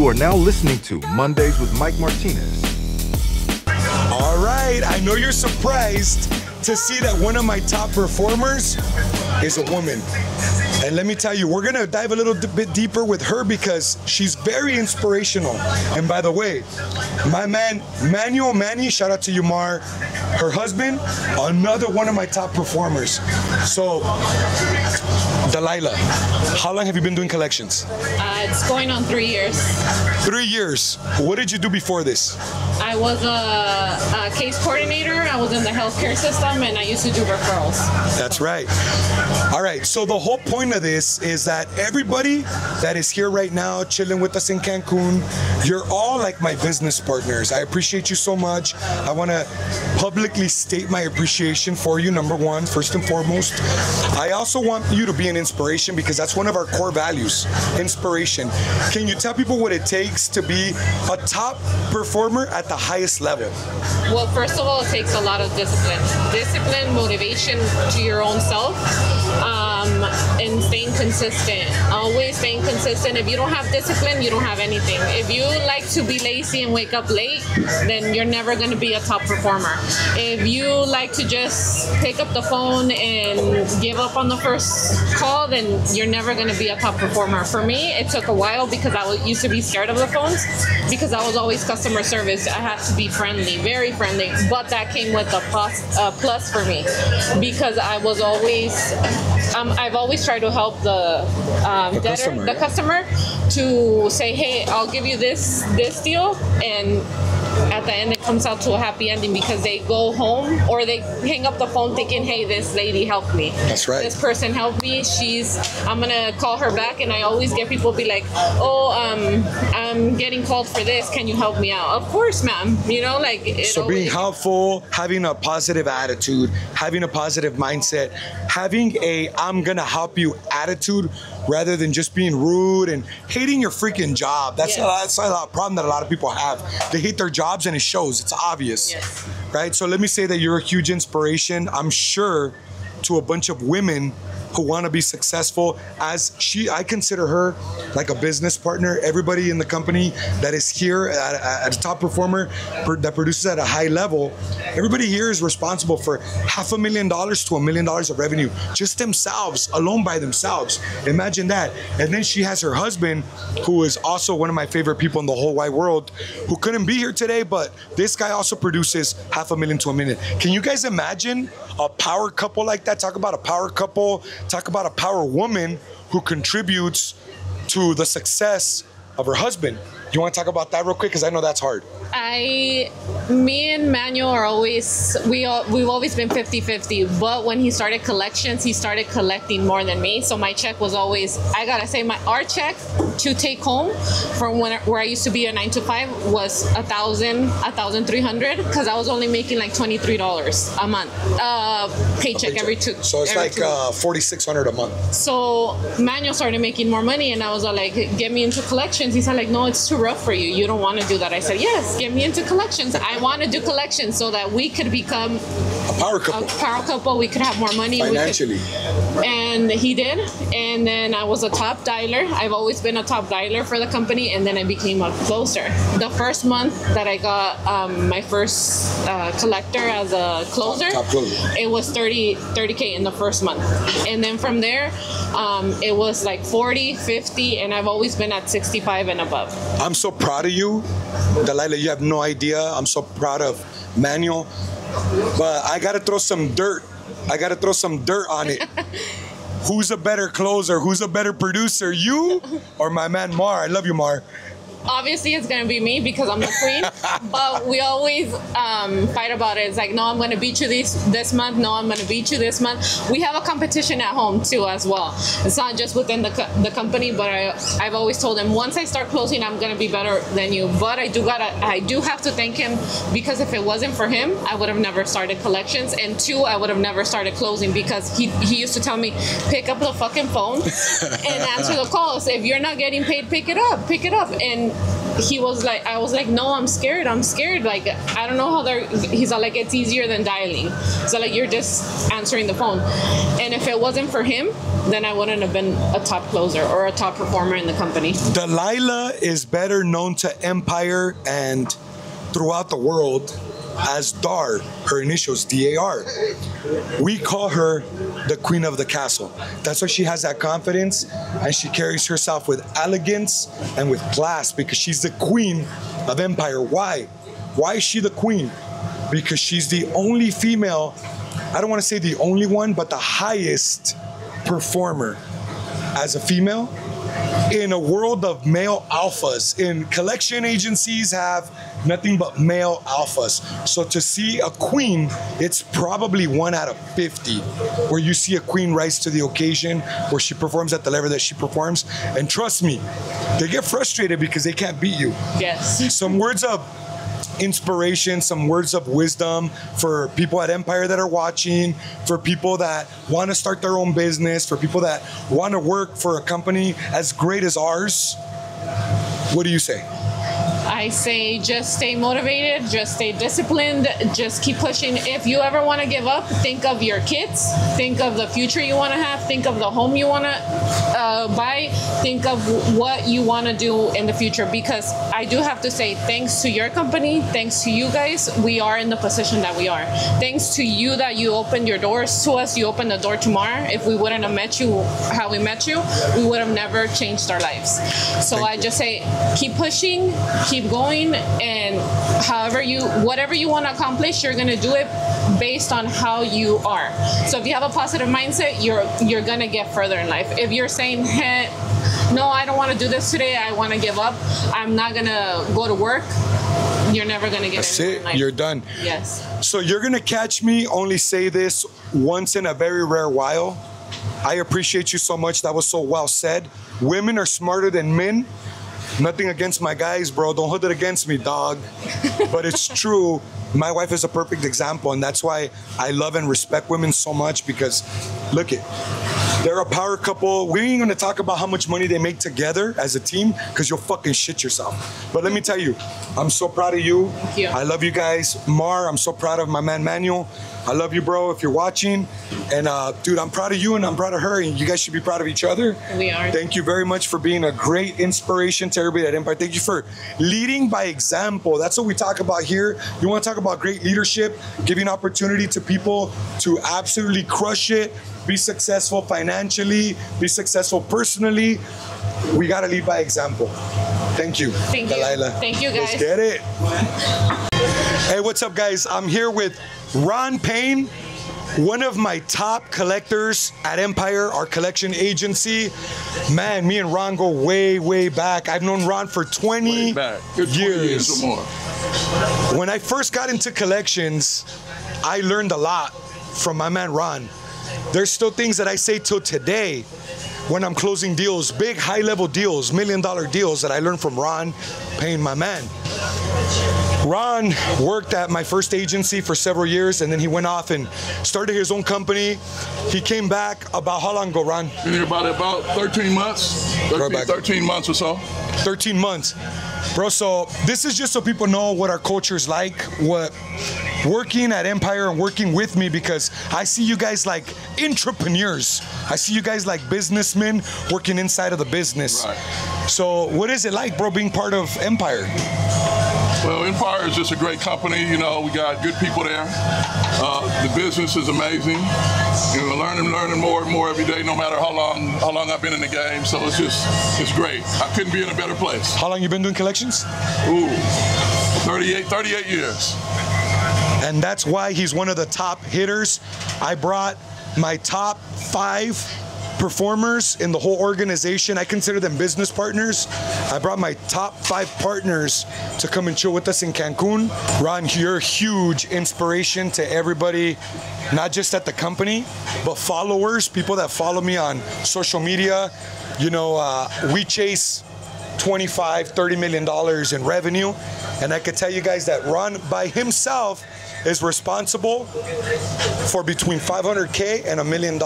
You are now listening to Mondays with Mike Martinez. All right, I know you're surprised to see that one of my top performers is a woman. And let me tell you, we're gonna dive a little bit deeper with her because she's very inspirational. And by the way, my man, Manny, shout out to you, Mar, her husband, another one of my top performers. So, Delilah, how long have you been doing collections? It's going on 3 years. 3 years. What did you do before this? I was a case coordinator. I was in the healthcare system, and I used to do referrals. That's right. All right, so the whole point of this is that everybody that is here right now chilling with us in Cancun, you're all like my business partners. I appreciate you so much. I want to publicly state my appreciation for you, number one, first and foremost. I also want you to be an inspiration because that's one of our core values, inspiration. Can you tell people what it takes to be a top performer at the highest level? Well, first of all, it takes a lot of discipline. Discipline, motivation to your own self, and staying consistent. Always staying consistent. If you don't have discipline, you don't have anything. If you like to be lazy and wake up late, then you're never going to be a top performer. If you like to just pick up the phone and give up on the first call, then you're never going to be a top performer. For me, it took a while because I used to be scared of the phones because I was always customer service. I had to be friendly, very friendly, but that came with a plus for me because I was always, I've always tried to help the customer to say, hey, I'll give you this deal, and at the end it comes out to a happy ending because they go home or they hang up the phone thinking, hey, this lady helped me. That's right. This person helped me. I'm gonna call her back. And I always get people be like, oh, I'm getting called for this, can you help me out? Of course, ma'am. You know, like so being helpful, having a positive attitude, having a positive mindset, having a I'm gonna help you attitude rather than just being rude and hating your freaking job. That's a problem that a lot of people have. They hate their jobs and it shows. It's obvious. Yes. Right? So let me say that you're a huge inspiration, I'm sure, to a bunch of women who want to be successful. I consider her like a business partner. Everybody in the company that is here at a top performer that produces at a high level, everybody here is responsible for $500,000 to $1 million of revenue, just themselves, alone by themselves. Imagine that. And then she has her husband, who is also one of my favorite people in the whole wide world, who couldn't be here today, but this guy also produces $500,000 to $1 million. Can you guys imagine a power couple like that? Talk about a power couple. Talk about a power woman who contributes to the success of her husband. You want to talk about that real quick? Because I know that's hard. Me and Manuel are always, we've always been 50-50, but when he started collections, he started collecting more than me. So my check was always, I gotta say, our check to take home from where I used to be a 9 to 5 was $1,300 because I was only making like $23 a month, paycheck every two. So it's like $4,600 a month. So Manuel started making more money, and I was like, get me into collections. He said like, no, it's too rough for you. You don't want to do that. I said, yes, get me into collections. I want to do collections so that we could become a power couple. We could have more money financially. And he did. And then I was a top dialer. I've always been a top dialer for the company, and then I became a closer. The first month that I got my first collector as a closer, top closer, it was $30K in the first month. And then from there, it was like 40, 50, and I've always been at 65 and above. I'm so proud of you, Delilah. You have no idea. I'm so proud of Manuel. But I got to throw some dirt. On it. Who's a better closer? Who's a better producer? You or my man Mar? I love you, Mar. Obviously, it's gonna be me because I'm the queen. But we always fight about it. It's like, no, I'm gonna beat you this month. No, I'm gonna beat you this month. We have a competition at home too, as well. It's not just within the company, but I've always told him once I start closing, I'm gonna be better than you. But I do have to thank him because if it wasn't for him, I would have never started collections, and two, I would have never started closing because he used to tell me, pick up the fucking phone and answer the calls. If you're not getting paid, pick it up, and he was like, I was like, no, I'm scared. Like, I don't know how they're, he's like, it's easier than dialing. So like, you're just answering the phone. And if it wasn't for him, then I wouldn't have been a top closer or a top performer in the company. Delilah is better known to Empire and throughout the world as Dar, her initials, DAR. We call her the queen of the castle. That's why she has that confidence, and she carries herself with elegance and with class, because she's the queen of Empire. Why? Why is she the queen? Because she's the only female, I don't want to say the only one, but the highest performer as a female in a world of male alphas. In collection agencies have nothing but male alphas. So to see a queen, it's probably 1 out of 50 where you see a queen rise to the occasion, where she performs at the level that she performs. And trust me, they get frustrated because they can't beat you. Yes. Some words of inspiration, some words of wisdom for people at Empire that are watching, for people that want to start their own business, for people that want to work for a company as great as ours. What do you say? I say just stay motivated, just stay disciplined, just keep pushing. If you ever want to give up, think of your kids, think of the future you want to have, think of the home you want to buy, think of what you want to do in the future. Because I do have to say, thanks to your company, thanks to you guys, we are in the position that we are. Thanks to you that you opened your doors to us, you opened the door tomorrow. If we wouldn't have met you how we met you, we would have never changed our lives. So I just say, keep pushing, keep going, and whatever you want to accomplish, you're going to do it based on how you are. So if you have a positive mindset, you're going to get further in life. If you're saying, hey, no, I don't want to do this today, I want to give up, I'm not going to go to work, you're never going to get That's anywhere it. in life. You're done. Yes. So you're going to catch me only say this once in a very rare while. I appreciate you so much. That was so well said. Women are smarter than men. Nothing against my guys, bro. Don't hold it against me, dog. But it's true. My wife is a perfect example, and that's why I love and respect women so much, because look it, they're a power couple. We ain't gonna talk about how much money they make together as a team, because you'll fucking shit yourself. But let me tell you, I'm so proud of you. Thank you. I love you guys. Mar, I'm so proud of my man Manuel. I love you, bro, if you're watching. And dude, I'm proud of you and I'm proud of her, and you guys should be proud of each other. We are. Thank you very much for being a great inspiration to everybody at Empire. Thank you for leading by example. That's what we talk about here. You want to talk about great leadership, giving opportunity to people to absolutely crush it, be successful financially, be successful personally. We got to lead by example. Thank you. Thank you. Delilah. Thank you, guys. Let's get it. Hey, what's up, guys? I'm here with Ron Payne, one of my top collectors at Empire, our collection agency. Man, me and Ron go way, way back. I've known Ron for 20 Good 20 years or more. When I first got into collections, I learned a lot from my man Ron. There's still things that I say till today when I'm closing deals, big high-level deals, $1 million deals, that I learned from Ron Payne, my man. Ron worked at my first agency for several years, and then he went off and started his own company. He came back about how long ago, Ron? Been here about 13 months. 13 months or so. 13 months. Bro, so this is just so people know what our culture is like, what working at Empire and working with me, because I see you guys like entrepreneurs. I see you guys like businessmen working inside of the business. Right. So what is it like, bro, being part of Empire? Well, Empire is just a great company. You know, we got good people there. The business is amazing. You know, learning more and more every day, no matter how long I've been in the game. So it's great. I couldn't be in a better place. How long you been doing collections? Ooh, 38 years. And that's why he's one of the top hitters. I brought my top 5 performers in the whole organization. I consider them business partners. I brought my top 5 partners to come and chill with us in Cancun. Ron, you're a huge inspiration to everybody, not just at the company, but followers, people that follow me on social media. You know, we chase $25, $30 million in revenue. And I can tell you guys that Ron by himself is responsible for between $500K and $1 million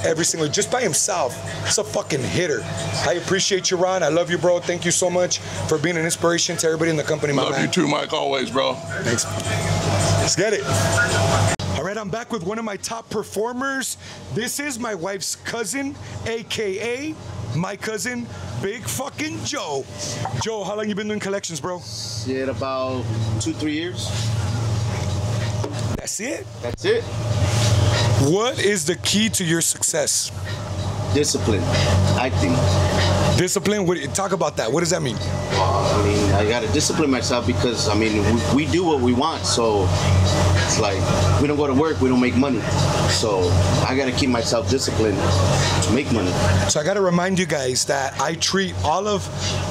every single, just by himself. It's a fucking hitter. I appreciate you, Ron. I love you, bro. Thank you so much for being an inspiration to everybody in the company, my man. Love you too, Mike, always, bro. Thanks. Let's get it. All right, I'm back with one of my top performers. This is my wife's cousin, AKA my cousin, Big fucking Joe. Joe, how long you been doing collections, bro? Shit, about 2-3 years. That's it? That's it. What is the key to your success? Discipline, I think. Discipline? Talk about that. What does that mean? I mean, I gotta discipline myself because, I mean, we do what we want, so it's like, we don't go to work, we don't make money. So I gotta keep myself disciplined to make money. So I gotta remind you guys that I treat all of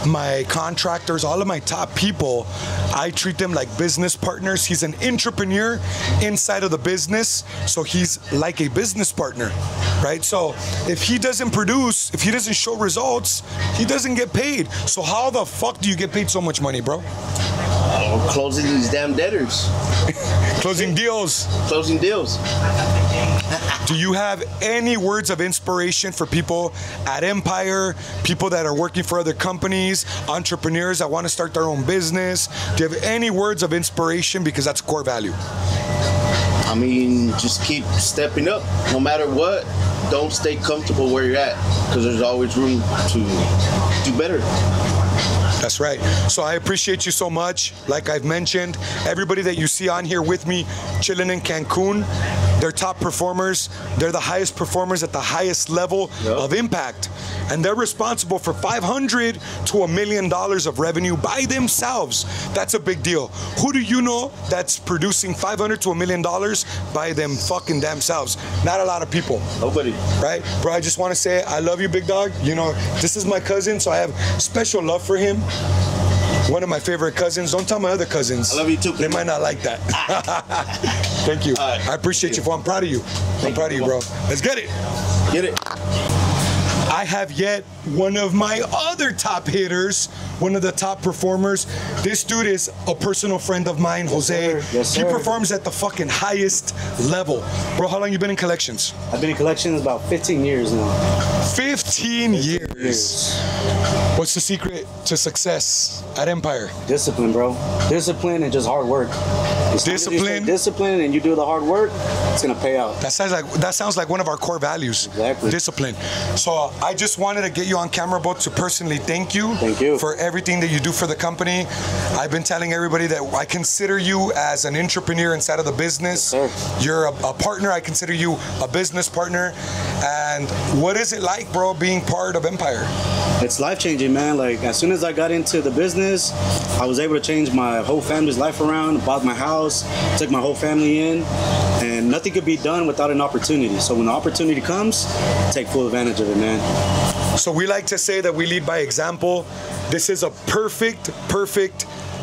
my contractors, all of my top people, I treat them like business partners. He's an entrepreneur inside of the business, so he's like a business partner, right? So if he doesn't produce, if he doesn't show results, he doesn't get paid. So how the fuck do you get paid so much money, bro? Closing these damn debtors. Closing deals. Closing deals. Do you have any words of inspiration for people at Empire, people that are working for other companies, entrepreneurs that want to start their own business? Do you have any words of inspiration? Because that's core value. I mean, just keep stepping up. No matter what, don't stay comfortable where you're at, because there's always room to do better. That's right. So I appreciate you so much. Like I've mentioned, everybody that you see on here with me chilling in Cancun, they're top performers. They're the highest performers at the highest level of impact. And they're responsible for $500 to $1 million of revenue by themselves. That's a big deal. Who do you know that's producing $500 to $1 million by them fucking damn selves? Not a lot of people. Nobody. Right? Bro, I just want to say I love you, big dog. You know, this is my cousin, so I have special love for him. One of my favorite cousins. Don't tell my other cousins. I love you too. They might not like that. Thank you. Right. I appreciate you, fool. I'm proud of you. I'm proud of you, bro. Let's get it. Get it. I have yet one of my other top hitters, one of the top performers. This dude is a personal friend of mine, Jose. Yes, sir. He performs at the fucking highest level. Bro, how long you been in collections? I've been in collections about 15 years now. 15 years. What's the secret to success at Empire? Discipline, bro. Discipline and just hard work. Discipline. Discipline, and you do the hard work, it's gonna pay out. That sounds like one of our core values. Exactly. Discipline. So I just wanted to get you on camera, bro, to personally thank you. Thank you for everything that you do for the company. I've been telling everybody that I consider you as an entrepreneur inside of the business. Yes, sir. You're a partner. I consider you a business partner. And what is it like, bro, being part of Empire? It's life-changing, man. Like, as soon as I got into the business, I was able to change my whole family's life around, bought my house, took my whole family in, and nothing could be done without an opportunity. So when the opportunity comes, take full advantage of it, man. So we like to say that we lead by example. This is a perfect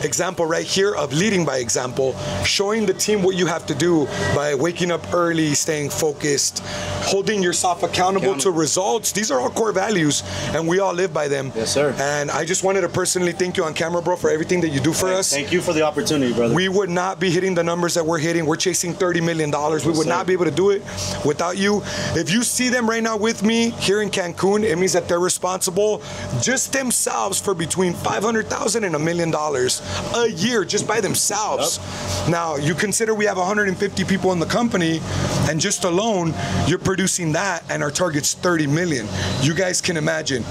example right here of leading by example, showing the team what you have to do by waking up early, staying focused, holding yourself accountable to results. These are all core values, and we all live by them. Yes, sir. And I just wanted to personally thank you on camera, bro, for everything that you do for us. Thank you for the opportunity, brother. We would not be hitting the numbers that we're hitting. We're chasing $30 million. We would not be able to do it without you. If you see them right now with me here in Cancun, it means that they're responsible just themselves for between $500,000 and $1 million a year just by themselves. Yep. Now, you consider we have 150 people in the company, and just alone, you're producing that, and our target's 30 million. You guys can imagine.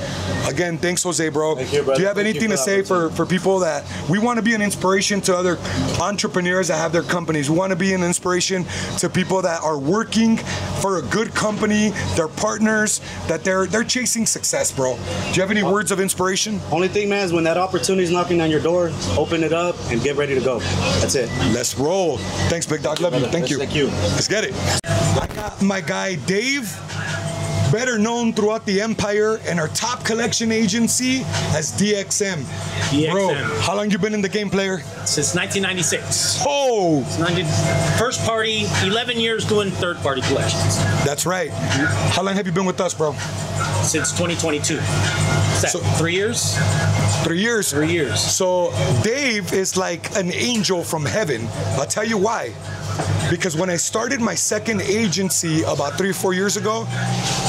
Again, thanks, Jose, bro. Thank you, brother. Do you have anything to say for people that we want to be an inspiration to other entrepreneurs that have their companies? We want to be an inspiration to people that are working for a good company, they're partners, that they're chasing success, bro. Do you have any words of inspiration? Only thing, man, is when that opportunity is knocking on your door, open it up and get ready to go. That's it. Let's roll. Thanks, big dog. Love you. Thank you. Thank you. Let's get it. I got my guy Dave, better known throughout the Empire and our top collection agency as DXM. Bro, how long you been in the game, player? Since 1996. Oh! First party, 11 years doing third party collections. That's right. How long have you been with us, bro? since 2022. What's that, So- 3 years? 3 years. 3 years. So Dave is like an angel from heaven. I'll tell you why. Because when I started my second agency about 3 or 4 years ago,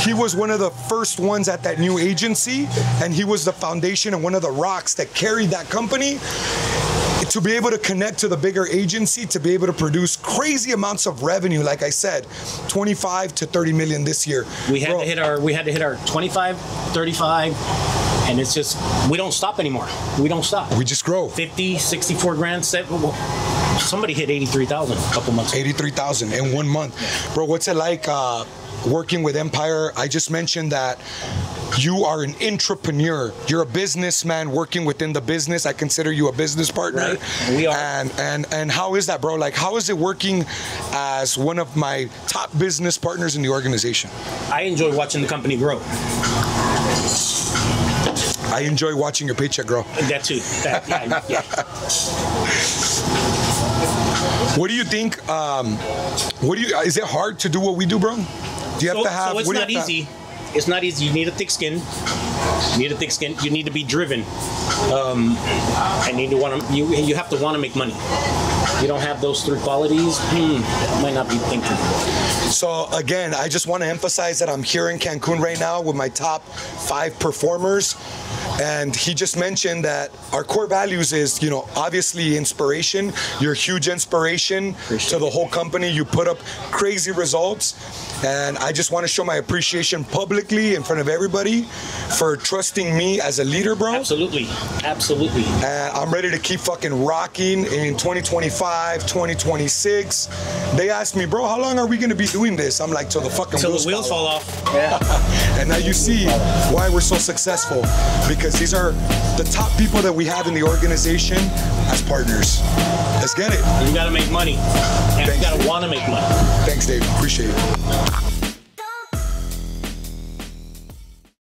he was one of the first ones at that new agency, and he was the foundation and one of the rocks that carried that company to be able to connect to the bigger agency, to be able to produce crazy amounts of revenue. Like I said, 25 to 30 million this year. We had Bro, to hit our 25, 35, and it's just we don't stop anymore. We don't stop. we just grow. 50, 64 grand set. Somebody hit 83,000 a couple months ago. 83,000 in 1 month. Bro, what's it like working with Empire? I just mentioned that you are an entrepreneur. You're a businessman working within the business. I consider you a business partner. Right. We are. And how is that, bro? Like, how is it working as one of my top business partners in the organization? I enjoy watching the company grow. I enjoy watching your paycheck grow. That too. Yeah. What do you think? Is it hard to do what we do, bro? Do you have to have? So it's what do you not have to- easy. It's not easy. You need a thick skin. You need to be driven. And you have to want to make money. You don't have those three qualities, might not be thinking. So again, I just want to emphasize that I'm here in Cancun right now with my top 5 performers. And he just mentioned that our core values is, obviously inspiration. You're a huge inspiration to the whole company. You put up crazy results. And I just want to show my appreciation publicly in front of everybody for trusting me as a leader, bro. Absolutely. Absolutely. And I'm ready to keep fucking rocking in 2025, 2026. They asked me, bro, how long are we going to be doing this? I'm like, till the fucking Till the wheels fall off. Yeah. And now you see why we're so successful, because these are the top people that we have in the organization as partners. Let's get it. You got to make money. And you got to want to make money. Thanks, Dave. Appreciate it.